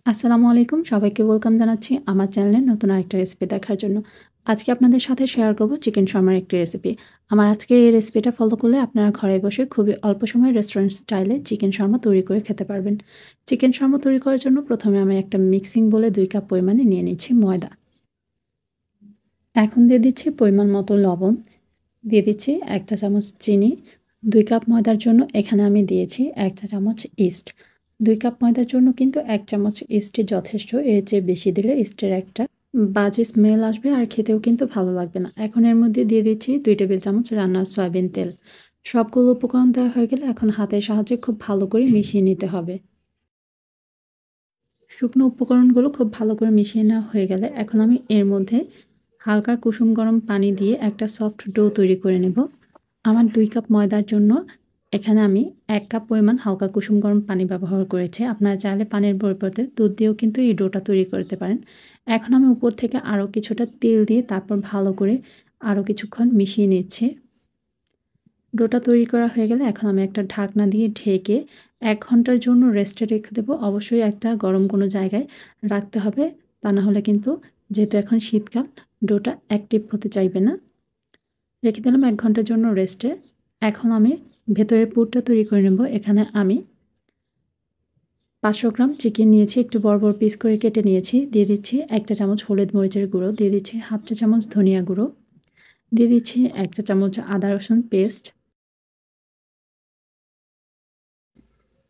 আসসালামু আলাইকুম। সবাইকে ওয়েলকাম জানাচ্ছি আমার চ্যানেলে নতুন আরেকটা রেসিপি দেখার জন্য। আজকে আপনাদের সাথে শেয়ার করব চিকেন শার্মার একটি রেসিপি। আমার আজকের এই রেসিপিটা ফলো করলে আপনারা ঘরে বসে খুবই অল্প সময়ে রেস্টুরেন্ট স্টাইলে চিকেন শার্মা তৈরি করে খেতে পারবেন। চিকেন শার্মা তৈরি করার জন্য প্রথমে আমি একটা মিক্সিং বোলে ২ কাপ পরিমাণে নিয়ে নিচ্ছি ময়দা। এখন দিয়ে দিচ্ছি পরিমাণ মতো লবণ, দিয়ে দিচ্ছি ১ চা চামচ চিনি। ২ কাপ ময়দার জন্য এখানে আমি দিয়েছি ১ চা চামচ ইস্ট। ২ কাপ ময়দার জন্য কিন্তু ১ চামচ ইস্টই যথেষ্ট। এর চেয়ে বেশি দিলে ইস্টের একটা বাজে স্মেল আসবে আর খেতেও কিন্তু ভালো লাগবে না। এখন এর মধ্যে দিয়ে দিচ্ছি ২ টেবিল চামচ রান্নার সয়াবিন তেল। সবগুলো উপকরণ দেওয়া হয়ে গেলে এখন হাতের সাহায্যে খুব ভালো করে মিশিয়ে নিতে হবে। শুকনো উপকরণগুলো খুব ভালো করে মিশিয়ে নেওয়া হয়ে গেলে এখন আমি এর মধ্যে হালকা কুসুম গরম পানি দিয়ে একটা সফট ডো তৈরি করে নেব। আমার ২ কাপ ময়দার জন্য এখানে আমি ১ কাপ পরিমাণ হালকা কুসুম গরম পানি ব্যবহার করেছি। আপনারা চাইলে পানির পরিবর্তে দুধ দিয়েও কিন্তু এই ডোটা তৈরি করতে পারেন। এখন আমি উপর থেকে আরও কিছুটা তেল দিয়ে তারপর ভালো করে আরও কিছুক্ষণ মিশিয়ে নিচ্ছি। ডোটা তৈরি করা হয়ে গেলে এখন আমি একটা ঢাকনা দিয়ে ঢেকে ১ ঘন্টার জন্য রেস্টে রেখে দেবো। অবশ্যই একটা গরম কোনো জায়গায় রাখতে হবে। তা না হলে কিন্তু যেহেতু এখন শীতকাল ডোটা অ্যাক্টিভ হতে চাইবে না। রেখে দিলাম ১ ঘন্টার জন্য রেস্টে। এখন আমি ভেতরের পুরটা তৈরি করে নেব। এখানে আমি ৫০০ গ্রাম চিকেন নিয়েছি, একটু বড়, বড় পিস করে কেটে নিয়েছি। দিয়ে দিচ্ছি ১ চা চামচ হলুদ মরিচের গুঁড়ো, দিয়ে দিচ্ছি ১/২ চা চামচ ধনিয়া গুঁড়ো, দিয়ে দিচ্ছি ১ চা চামচ আদা রসুন পেস্ট,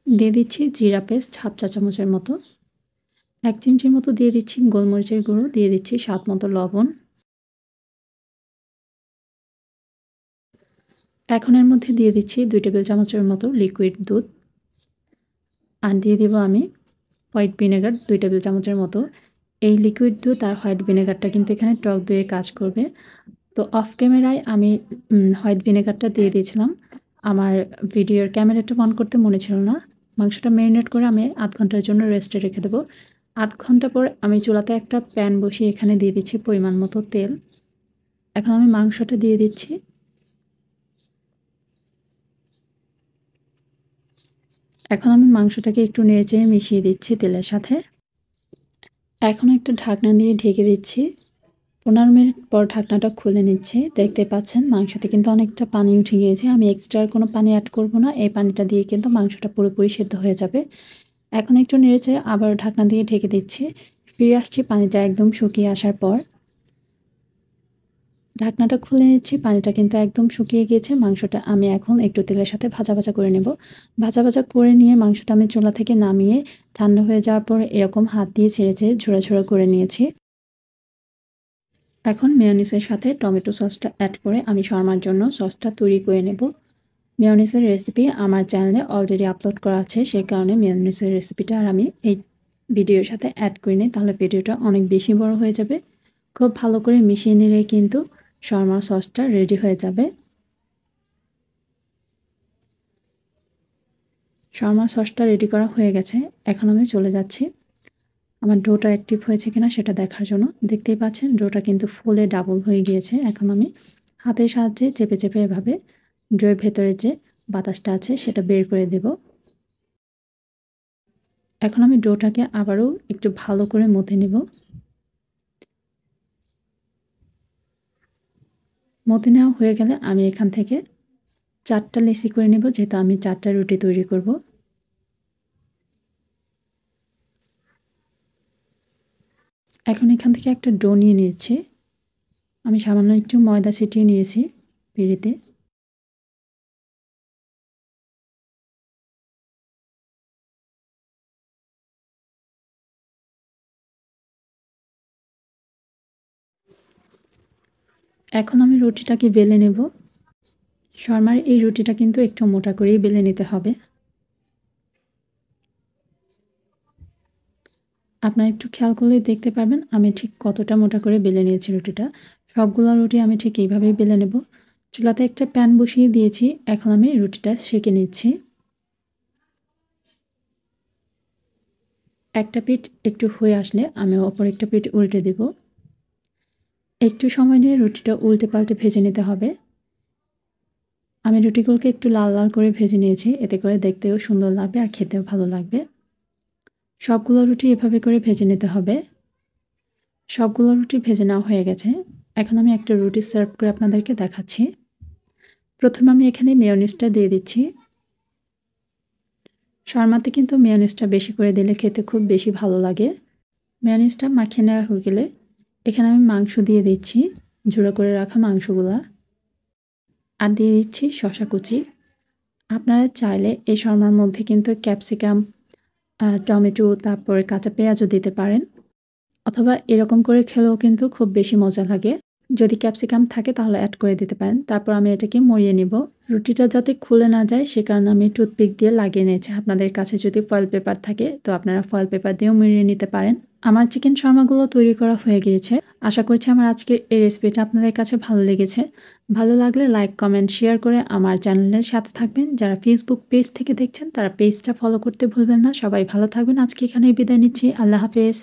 দিয়ে দিচ্ছি জিরা পেস্ট ১/২ চা চামচের মতো, ১ চিমটির মতো দিয়ে দিচ্ছি গোলমরিচের গুঁড়ো, দিয়ে দিচ্ছি স্বাদ মতো লবণ। এখন এর মধ্যে দিয়ে দিচ্ছি ২ টেবিল চামচের মতো লিকুইড দুধ। আর দিয়ে দিব আমি হোয়াইট ভিনেগার ২ টেবিল চামচের মতো। এই লিকুইড দুধ আর হোয়াইট ভিনেগারটা কিন্তু এখানে টক দইয়ের কাজ করবে। তো অফ ক্যামেরায় আমি হোয়াইট ভিনেগারটা দিয়ে দিয়েছিলাম। আমার ভিডিওর ক্যামেরাটা অন করতে মনে ছিল না। মাংসটা মেরিনেট করে আমি ০.৫ ঘন্টার জন্য রেস্টে রেখে দেবো। ০.৫ ঘন্টা পর আমি চুলাতে একটা প্যান বসিয়ে এখানে দিয়ে দিচ্ছি পরিমাণ মতো তেল। এখন আমি মাংসটা দিয়ে দিচ্ছি। এখন আমি মাংসটাকে একটু নেড়েচেড়ে মিশিয়ে দিচ্ছি তেলের সাথে। এখন একটা ঢাকনা দিয়ে ঢেকে দিচ্ছি। ১৫ মিনিট পর ঢাকনাটা খুলে নিচ্ছি। দেখতে পাচ্ছেন মাংসতে কিন্তু অনেকটা পানি উঠে গিয়েছে। আমি এক্সট্রা আর কোনো পানি অ্যাড করব না। এই পানিটা দিয়ে কিন্তু মাংসটা পুরোপুরি সেদ্ধ হয়ে যাবে। এখন একটু নেড়েচেড়ে আবার ঢাকনা দিয়ে ঢেকে দিচ্ছি। ফিরে আসছি পানিটা একদম শুকিয়ে আসার পর। ঢাকনাটা খুলে নিচ্ছি। পানিটা কিন্তু একদম শুকিয়ে গিয়েছে। মাংসটা আমি এখন একটু তেলের সাথে ভাজা, ভাজা করে নেব। ভাজা, ভাজা করে নিয়ে মাংসটা আমি চুলা থেকে নামিয়ে ঠান্ডা হয়ে যাওয়ার পর এরকম হাত দিয়ে ছেড়ে, ছেড়ে ঝোড়া, ঝোড়া করে নিয়েছি। এখন মেয়োনিজের সাথে টমেটো সসটা অ্যাড করে আমি শর্মার জন্য সসটা তৈরি করে নেব। মেয়োনিজের রেসিপি আমার চ্যানেলে অলরেডি আপলোড করা আছে। সেই কারণে মেয়োনিজের রেসিপিটা আর আমি এই ভিডিওর সাথে অ্যাড করিনি। তাহলে ভিডিওটা অনেক বেশি বড় হয়ে যাবে। খুব ভালো করে মিশিয়ে নিলেই কিন্তু শর্মার সসটা রেডি হয়ে যাবে। শর্মার সসটা রেডি করা হয়ে গেছে। এখন আমি চলে যাচ্ছি আমার ডোটা অ্যাক্টিভ হয়েছে কিনা সেটা দেখার জন্য। দেখতেই পাচ্ছেন ডোটা কিন্তু ফুলে ডাবল হয়ে গিয়েছে। এখন আমি হাতের সাহায্যে চেপে, চেপে এভাবে ডোয়ের ভেতরে যে বাতাসটা আছে সেটা বের করে দেব। এখন আমি ডোটাকে আবারও একটু ভালো করে মথে নেব। মথে নেওয়া হয়ে গেলে আমি এখান থেকে ৪ টা লেচি করে নেব, যেহেতু আমি ৪ টা রুটি তৈরি করব। এখন এখান থেকে একটা ডো নিয়ে নিয়েছি। আমি সামান্য একটু ময়দা ছিটিয়ে নিয়েছি পিঁড়িতে। এখন আমি রুটিটাকে বেলে নেব। শর্মার এই রুটিটা কিন্তু একটু মোটা করেই বেলে নিতে হবে। আপনারা একটু খেয়াল করলে দেখতে পারবেন আমি ঠিক কতটা মোটা করে বেলে নিয়েছি রুটিটা। সবগুলো রুটি আমি ঠিক এইভাবেই বেলে নেব। চুলাতে একটা প্যান বসিয়ে দিয়েছি। এখন আমি রুটিটা সেঁকে নিচ্ছি। একটা পিঠ একটু হয়ে আসলে আমি অপর একটা পিঠ উল্টে দেব। একটু সময় নিয়ে রুটিটা উল্টে পাল্টে ভেজে নিতে হবে। আমি রুটিগুলোকে একটু লাল, লাল করে ভেজে নিয়েছি। এতে করে দেখতেও সুন্দর লাগবে আর খেতেও ভালো লাগবে। সবগুলো রুটি এভাবে করে ভেজে নিতে হবে। সবগুলো রুটি ভেজে নেওয়া হয়ে গেছে। এখন আমি একটা রুটি সার্ভ করে আপনাদেরকে দেখাচ্ছি। প্রথমে আমি এখানে মেয়োনিজটা দিয়ে দিচ্ছি। শর্মাতে কিন্তু মেয়োনিজটা বেশি করে দিলে খেতে খুব বেশি ভালো লাগে। মেয়োনিজটা মাখিয়ে নেওয়া হয়ে গেলে এখানে আমি মাংস দিয়ে দিচ্ছি, ঝুড়ো করে রাখা মাংসগুলা। আর দিয়ে দিচ্ছি শসা কুচি। আপনারা চাইলে এই শর্মার মধ্যে কিন্তু ক্যাপসিকাম, টমেটো, তারপরে কাঁচা পেঁয়াজও দিতে পারেন, অথবা এরকম করে খেলেও কিন্তু খুব বেশি মজা লাগে। যদি ক্যাপসিকাম থাকে তাহলে অ্যাড করে দিতে পারেন। তারপর আমি এটাকে মরিয়ে নিব। রুটিটা যাতে খুলে না যায় সে কারণে আমি টুথপিক দিয়ে লাগিয়ে নিয়েছি। আপনাদের কাছে যদি ফয়েল পেপার থাকে তো আপনারা ফয়েল পেপার দিয়েও মরিয়ে নিতে পারেন। আমার চিকেন শর্মাগুলো তৈরি করা হয়ে গিয়েছে। আশা করছি আমার আজকের এই রেসিপিটা আপনাদের কাছে ভালো লেগেছে। ভালো লাগলে লাইক, কমেন্ট, শেয়ার করে আমার চ্যানেলের সাথে থাকবেন। যারা ফেসবুক পেজ থেকে দেখছেন তারা পেজটা ফলো করতে ভুলবেন না। সবাই ভালো থাকবেন। আজকে এখানেই বিদায় নিচ্ছি। আল্লাহ হাফেজ।